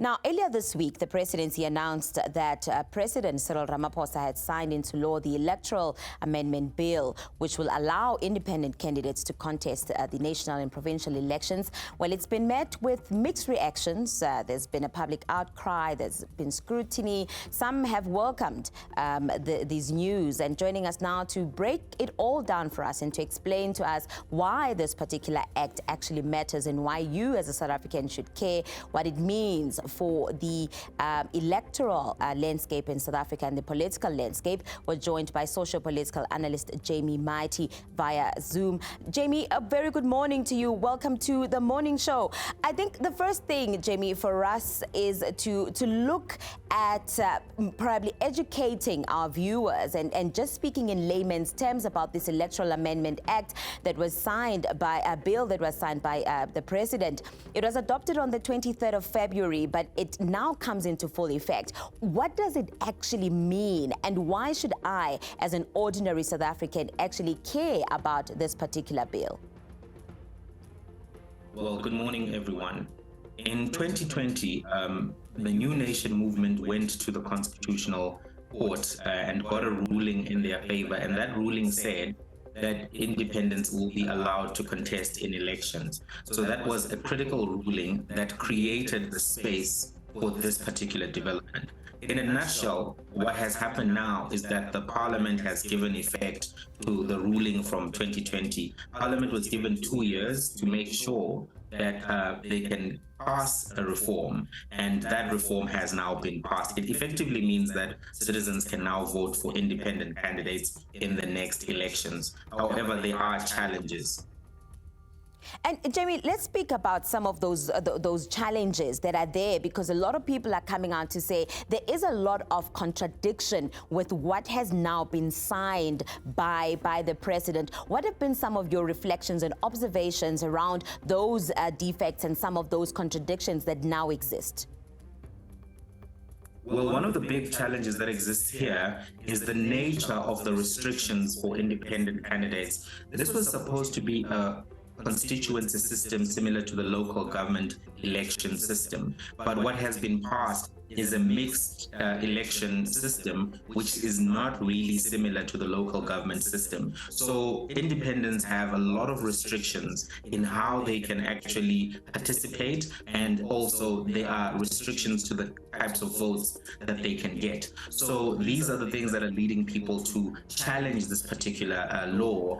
Now, earlier this week, the presidency announced that President Cyril Ramaphosa had signed into law the Electoral Amendment Bill, which will allow independent candidates to contest the national and provincial elections. Well, it's been met with mixed reactions. There's been a public outcry, there's been scrutiny. Some have welcomed these news. And joining us now to break it all down for us and to explain to us why this particular act actually matters and why you as a South African should care, what it means for the electoral landscape in South Africa and the political landscape. We're joined by Socio-political Analyst Jamie Mightie via Zoom. Jamie, a very good morning to you. Welcome to the morning show. I think the first thing, Jamie, for us is to look at probably educating our viewers and just speaking in layman's terms about this Electoral Amendment Act that was signed by a bill that was signed by the President. It was adopted on the 23rd of February, but it now comes into full effect. What does it actually mean, and why should I, as an ordinary South African, actually care about this particular bill? Well, good morning, everyone. In 2020, the New Nation movement went to the Constitutional Court and got a ruling in their favor, and that ruling said that independents will be allowed to contest in elections. So that was a critical ruling that created the space for this particular development. In a nutshell, what has happened now is that the Parliament has given effect to the ruling from 2020. Parliament was given 2 years to make sure that they can pass a reform, and that reform has now been passed. It effectively means that citizens can now vote for independent candidates in the next elections. However, there are challenges. And Jamie, let's speak about some of those challenges that are there, because a lot of people are coming out to say there is a lot of contradiction with what has now been signed by the President. What have been some of your reflections and observations around those defects and some of those contradictions that now exist? Well, one of the big challenges that exists here is the nature of the restrictions for independent candidates. This was supposed to be a constituency system similar to the local government election system. But what has been passed is a mixed election system, which is not really similar to the local government system. So independents have a lot of restrictions in how they can actually participate, and also there are restrictions to the types of votes that they can get. So these are the things that are leading people to challenge this particular law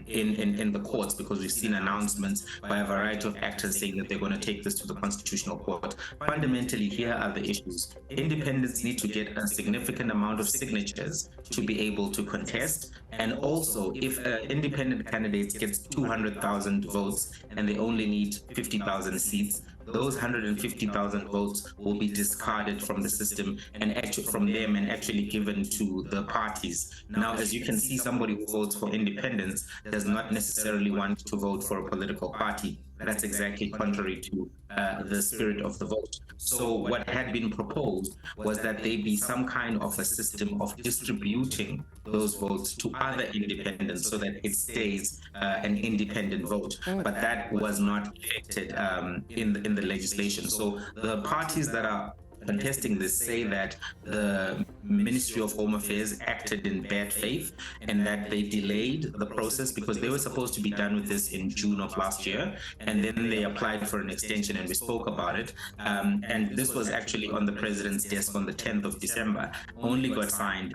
in the courts, because we've seen announcements by a variety of actors saying that they're going to take this to the Constitutional Court. Fundamentally, here are the issues. Independents need to get a significant amount of signatures to be able to contest. And also, if an independent candidate gets 200,000 votes and they only need 50,000 seats, those 150,000 votes will be discarded from the system and actually given to the parties. Now, as you can see, somebody who votes for independence does not necessarily want to vote for a political party. That's exactly contrary to the spirit of the vote. So what had been proposed was that there be some kind of a system of distributing those votes to other independents so that it stays an independent vote. But that was not effected in the legislation. So the parties that are contesting this say that the Ministry of Home Affairs acted in bad faith and that they delayed the process, because they were supposed to be done with this in June of last year, and then they applied for an extension, and we spoke about it, and this was actually on the President's desk on the 10th of December, only got signed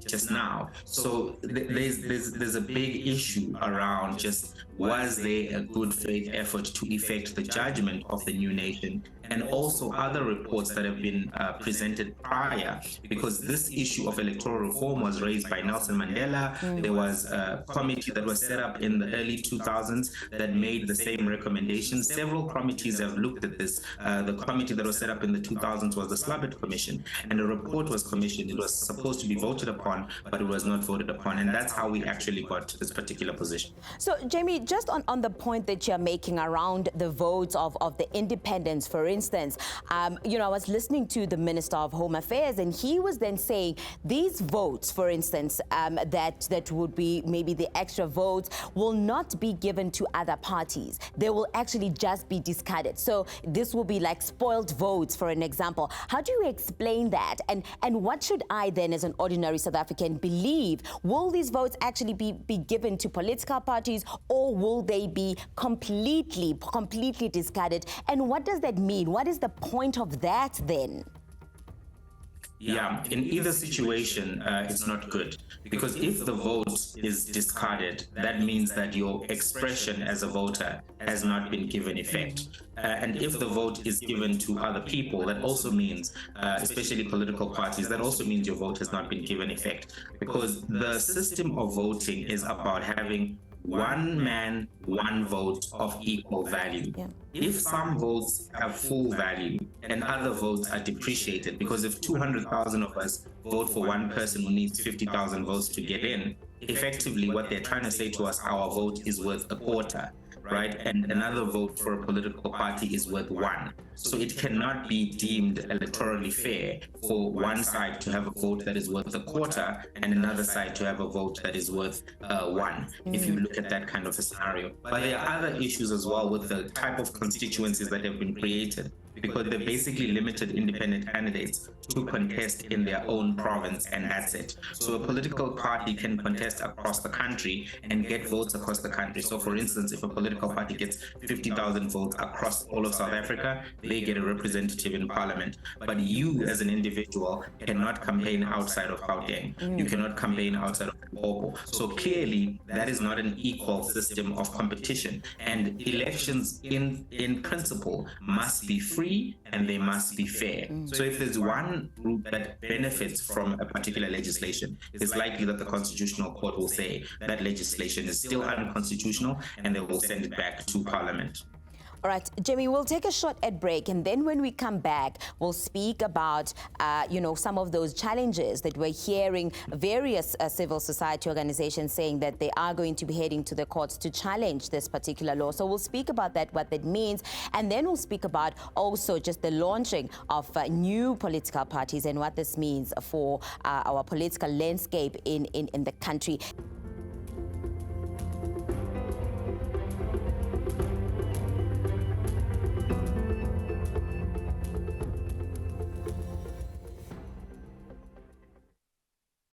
just now. So there's a big issue around just, was there a good faith effort to effect the judgment of the New Nation, and also other reports that have been presented prior, because this issue of electoral reform was raised by Nelson Mandela. There was a committee that was set up in the early 2000s that made the same recommendations. Several committees have looked at this. The committee that was set up in the 2000s was the Slubbert Commission, and a report was commissioned. It was supposed to be voted upon, but it was not voted upon, and that's how we actually got to this particular position. So, Jamie, just on the point that you're making around the votes of the independents, for instance, instance, you know, I was listening to the Minister of Home Affairs, and he was then saying these votes, for instance, that would be maybe the extra votes, will not be given to other parties. They will actually just be discarded. So this will be like spoiled votes, for an example. How do you explain that? And what should I then, as an ordinary South African, believe? Will these votes actually be given to political parties, or will they be completely discarded? And what does that mean? What is the point of that then? Yeah, in either situation, it's not good, because if the vote is discarded, that means that your expression as a voter has not been given effect. And if the vote is given to other people, that also means, especially political parties, that also means your vote has not been given effect, because the system of voting is about having one man, one vote of equal value. Yeah. If some votes have full value and other votes are depreciated, because if 200,000 of us vote for one person who needs 50,000 votes to get in, effectively what they're trying to say to us, our vote is worth a quarter, right? And another vote for a political party is worth one. So it cannot be deemed electorally fair for one side to have a vote that is worth a quarter and another side to have a vote that is worth one, if you look at that kind of a scenario. But there are other issues as well with the type of constituencies that have been created, because they basically limited independent candidates to contest in their own province, and that's it. So a political party can contest across the country and get votes across the country. So for instance, if a political party gets 50,000 votes across all of South Africa, they get a representative in parliament. But you as an individual cannot campaign outside of Gauteng. You cannot campaign outside of Limpopo. So clearly that is not an equal system of competition, and elections in principle must be free and they must be fair. So if there's one group that benefits from a particular legislation, it's likely that the Constitutional Court will say that legislation is still unconstitutional and they will send it back to Parliament. All right, Jamie, we'll take a short ad break, and then when we come back, we'll speak about, you know, some of those challenges that we're hearing various civil society organizations saying that they are going to be heading to the courts to challenge this particular law. So we'll speak about that, what that means, and then we'll speak about also just the launching of new political parties and what this means for our political landscape in the country.